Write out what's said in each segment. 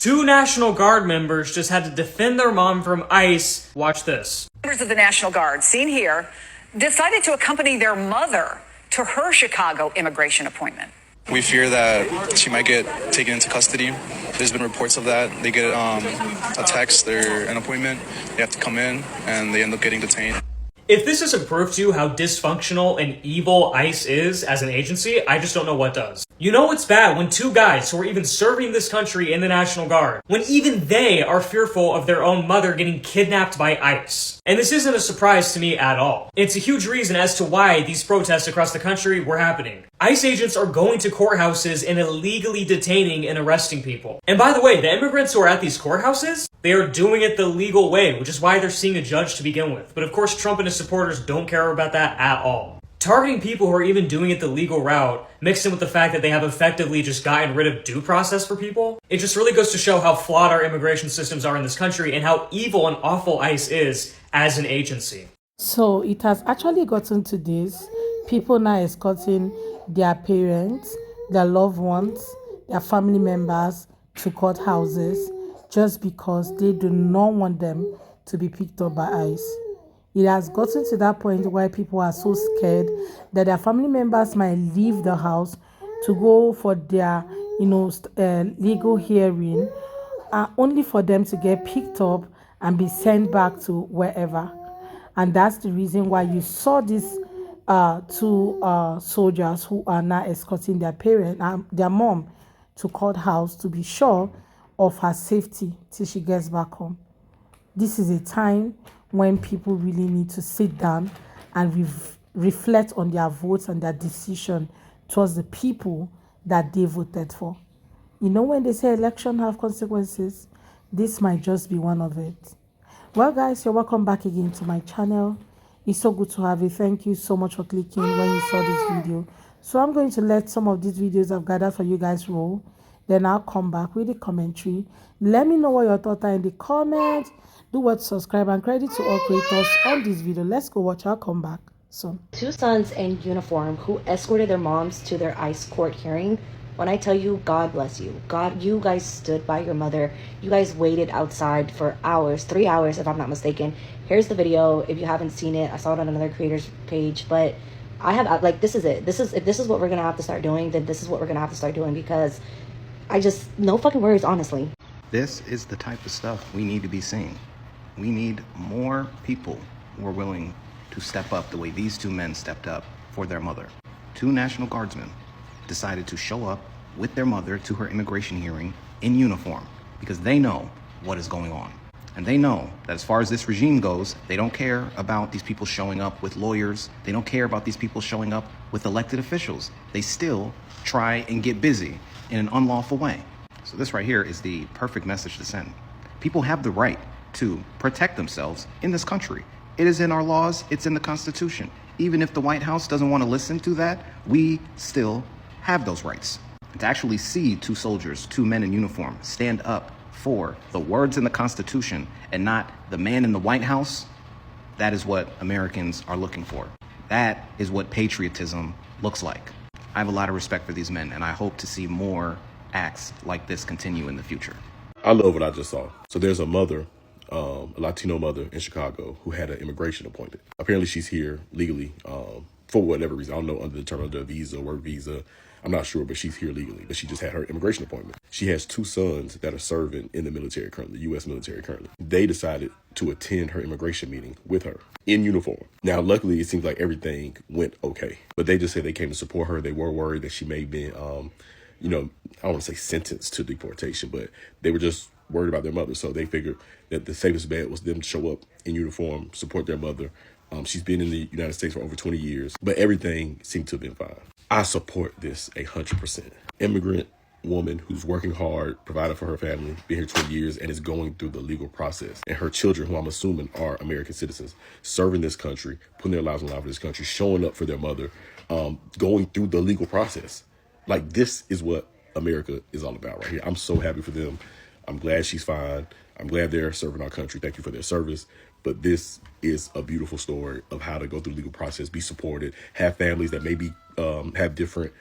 Two National Guard members just had to defend their mom from ICE. Watch this. Members of the National Guard, seen here, decided to accompany their mother to her Chicago immigration appointment. We fear that she might get taken into custody. There's been reports of that. They get a text, they're an appointment, they have to come in, and they end up getting detained. If this isn't proof to you how dysfunctional and evil ICE is as an agency, I just don't know what does. You know it's bad when two guys who are even serving this country in the National Guard, when even they are fearful of their own mother getting kidnapped by ICE. And this isn't a surprise to me at all. It's a huge reason as to why these protests across the country were happening. ICE agents are going to courthouses and illegally detaining and arresting people. And by the way, the immigrants who are at these courthouses, they are doing it the legal way, which is why they're seeing a judge to begin with. But of course, Trump and his supporters don't care about that at all. Targeting people who are even doing it the legal route, mixed in with the fact that they have effectively just gotten rid of due process for people, it just really goes to show how flawed our immigration systems are in this country and how evil and awful ICE is as an agency. So it has actually gotten to this. People now escorting their parents, their loved ones, their family members to courthouses just because they do not want them to be picked up by ICE. It has gotten to that point where people are so scared that their family members might leave the house to go for their, legal hearing, only for them to get picked up and be sent back to wherever. And that's the reason why you saw these two soldiers who are now escorting their their mom to courthouse to be sure of her safety till she gets back home. This is a time when people really need to sit down and reflect on their votes and their decision towards the people that they voted for. You know, when they say election have consequences, this might just be one of it. Well, guys, you're welcome back again to my channel. It's so good to have you. Thank you so much for clicking when you saw this video. So I'm going to let some of these videos I've gathered for you guys roll. Then I'll come back with the commentary. Let me know what your thoughts are in the comments. Do what, subscribe, and credit to all creators on this video. Let's go watch. I'll come back soon. Two sons in uniform who escorted their moms to their ICE court hearing. When I tell you, God bless you. God, you guys stood by your mother. You guys waited outside for hours, 3 hours if I'm not mistaken. Here's the video. If you haven't seen it, I saw it on another creator's page, but I have, this is it. If this is what we're going to have to start doing, then this is what we're going to have to start doing, because no fucking words, honestly. This is the type of stuff we need to be seeing. We need more people who are willing to step up the way these two men stepped up for their mother. Two National Guardsmen decided to show up with their mother to her immigration hearing in uniform because they know what is going on. And they know that as far as this regime goes, they don't care about these people showing up with lawyers. They don't care about these people showing up with elected officials. They still try and get busy in an unlawful way. So this right here is the perfect message to send. People have the right to protect themselves in this country. It is in our laws, it's in the Constitution. Even if the White House doesn't want to listen to that, we still have those rights. And to actually see two soldiers, two men in uniform, stand up for the words in the Constitution and not the man in the White House, that is what Americans are looking for. That is what patriotism looks like. I have a lot of respect for these men, and I hope to see more acts like this continue in the future. I love what I just saw. So there's a mother, a Latino mother in Chicago who had an immigration appointment. Apparently she's here legally for whatever reason. I don't know, under the term of the visa, work visa. I'm not sure, but she's here legally. But she just had her immigration appointment. She has two sons that are serving in the military currently, U.S. military currently. They decided to attend her immigration meeting with her in uniform. Now, luckily, it seems like everything went okay. But they just said they came to support her. They were worried that she may have been, I don't want to say sentenced to deportation, but they were just worried about their mother. So they figured that the safest bet was them to show up in uniform, support their mother. She's been in the United States for over 20 years, but everything seemed to have been fine. I support this 100%. Immigrant woman who's working hard, providing for her family, been here 20 years, and is going through the legal process. And her children, who I'm assuming are American citizens, serving this country, putting their lives on the line for this country, showing up for their mother, going through the legal process. Like, this is what America is all about right here. I'm so happy for them. I'm glad she's fine. I'm glad they're serving our country. Thank you for their service. But this is a beautiful story of how to go through the legal process, be supported, have families that maybe have different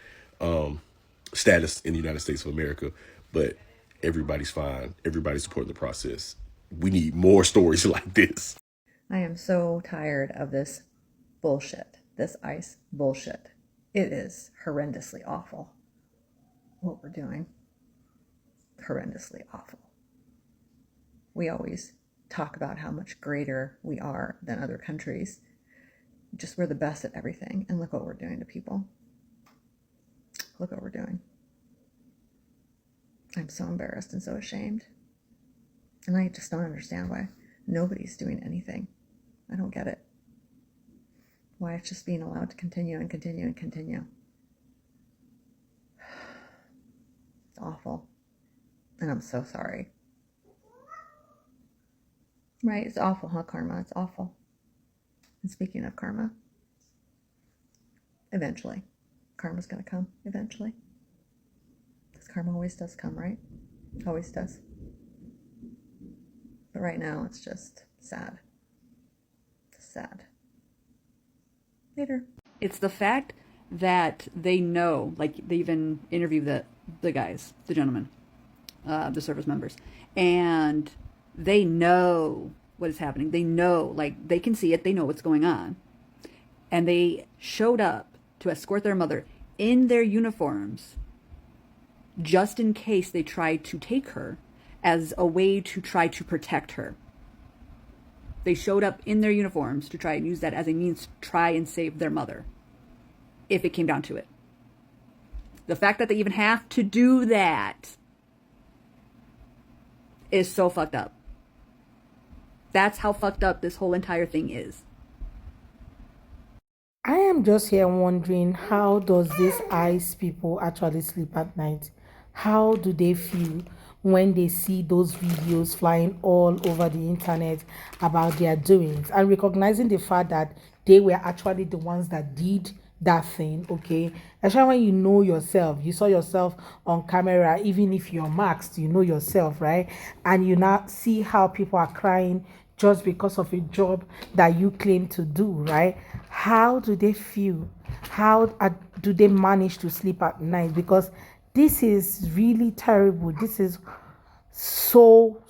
status in the United States of America, but Everybody's fine. Everybody's supporting the process. We need more stories like this. I am so tired of this bullshit, this ICE bullshit. It is horrendously awful what we're doing. Horrendously awful. We always talk about how much greater we are than other countries. Just we're the best at everything. And look what we're doing to people. Look what we're doing. I'm so embarrassed and so ashamed. And I just don't understand why nobody's doing anything. I don't get it. Why it's just being allowed to continue and continue and continue. It's awful. And I'm so sorry. Right? It's awful, huh, Karma? It's awful. And speaking of karma, eventually, karma's going to come eventually. Because karma always does come, right? Always does. But right now, it's just sad. It's sad. Later. It's the fact that they know, like they even interview the guys, the gentlemen, the service members, and they know what is happening. They know, like they can see it. They know what's going on. And they showed up to escort their mother in their uniforms just in case they tried to take her as a way to try to protect her. They showed up in their uniforms to try and use that as a means to try and save their mother, if it came down to it. The fact that they even have to do that is so fucked up. That's how fucked up this whole entire thing is. I am just here wondering, how does this ICE people actually sleep at night? How do they feel when they see those videos flying all over the internet about their doings, and recognizing the fact that they were actually the ones that did that thing, okay? Especially when you know yourself, you saw yourself on camera, even if you're masked, you know yourself, right? And you now see how people are crying just because of a job that you claim to do, right? How do they feel? How do they manage to sleep at night? Because this is really terrible. This is so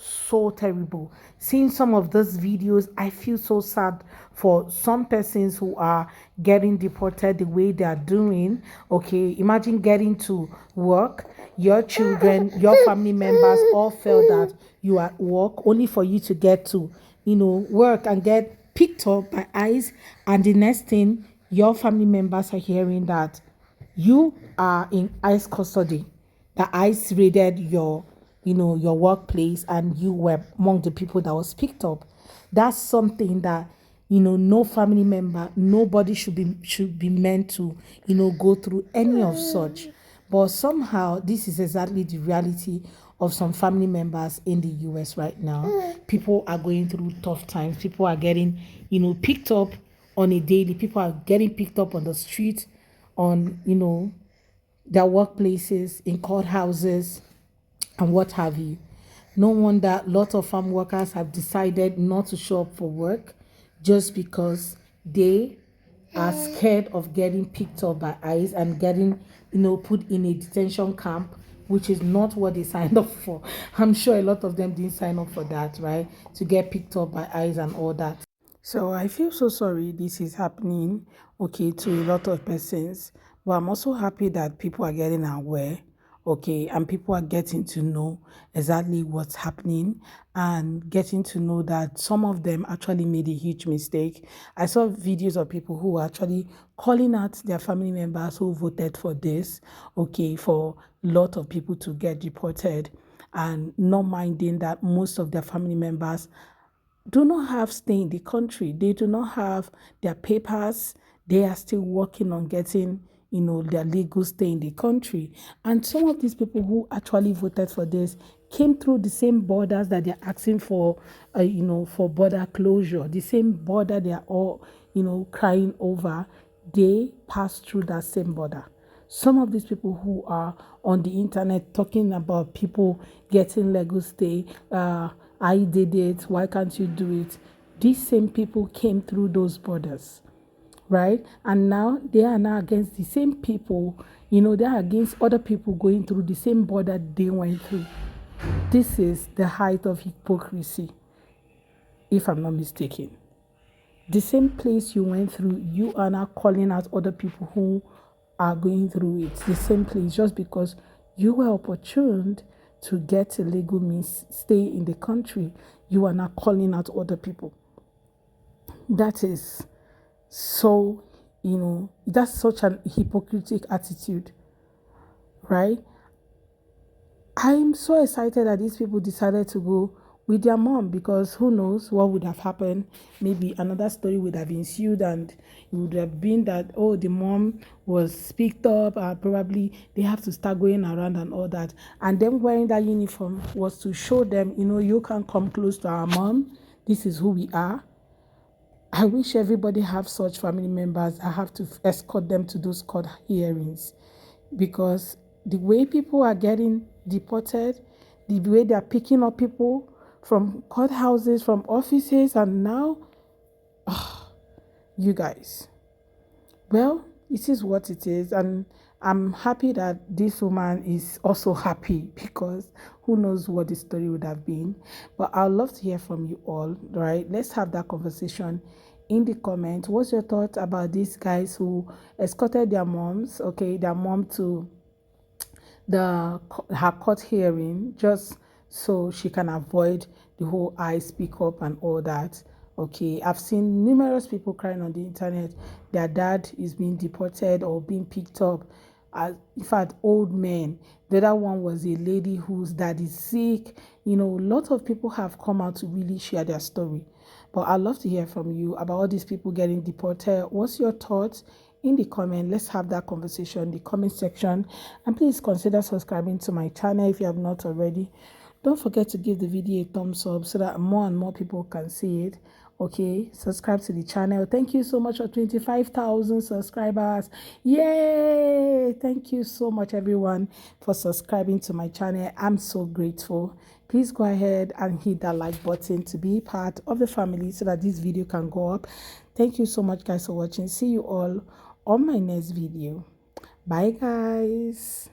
terrible. Seeing some of those videos, I feel so sad for some persons who are getting deported the way they are doing. Okay, imagine getting to work, your children, your family members all felt that you are at work, only for you to get to work and get picked up by ICE, and the next thing, your family members are hearing that you are in ICE custody. The ICE raided your workplace, and you were among the people that was picked up. That's something that no family member, nobody should be meant to go through any of such. But somehow this is exactly the reality of some family members in the US right now. People are going through tough times. People are getting picked up on a daily. People are getting picked up on the street, on their workplaces, in courthouses, and what have you. No wonder lots of farm workers have decided not to show up for work just because they are scared of getting picked up by ICE and getting put in a detention camp, which is not what they signed up for. I'm sure a lot of them didn't sign up for that, right? To get picked up by ICE and all that. So I feel so sorry this is happening, okay, to a lot of persons. But I'm also happy that people are getting aware, okay, and people are getting to know exactly what's happening, and getting to know that some of them actually made a huge mistake. I saw videos of people who were actually calling out their family members who voted for this, okay, for a lot of people to get deported, and not minding that most of their family members do not have stay in the country. They do not have their papers. They are still working on getting their legal stay in the country. And some of these people who actually voted for this came through the same borders that they're asking for, for border closure. The same border they are all, crying over. They passed through that same border. Some of these people who are on the internet talking about people getting legal stay, I did it, why can't you do it? These same people came through those borders, right? And now they are now against the same people, they are against other people going through the same border they went through. This is the height of hypocrisy, if I'm not mistaken. The same place you went through, you are now calling out other people who are going through it. The same place, just because you were opportuned to get a legal means, stay in the country, you are now calling out other people. That is so, that's such an hypocritical attitude, right? I'm so excited that these people decided to go with their mom, because who knows what would have happened. Maybe another story would have ensued, and it would have been that, oh, the mom was picked up, and probably they have to start going around and all that. And them wearing that uniform was to show them, you can come close to our mom. This is who we are. I wish everybody have such family members. I have to escort them to those court hearings, because the way people are getting deported, the way they are picking up people from courthouses, from offices, and now, you guys. Well, it is what it is, and I'm happy that this woman is also happy, because who knows what the story would have been. But I'd love to hear from you all, right? Let's have that conversation in the comment. What's your thoughts about these guys who escorted their mom to her court hearing, just so she can avoid the whole ICE pick up and all that? Okay, I've seen numerous people crying on the internet. Their dad is being deported or being picked up. In fact, old men. The other one was a lady whose dad is sick. A lot of people have come out to really share their story. But I'd love to hear from you about all these people getting deported. What's your thoughts? In the comment, let's have that conversation in the comment section. And please consider subscribing to my channel if you have not already. Don't forget to give the video a thumbs up so that more and more people can see it. Okay, subscribe to the channel. Thank you so much for 25,000 subscribers. Yay! Thank you so much, everyone, for subscribing to my channel. I'm so grateful. Please go ahead and hit that like button to be part of the family so that this video can go up. Thank you so much, guys, for watching. See you all on my next video. Bye, guys.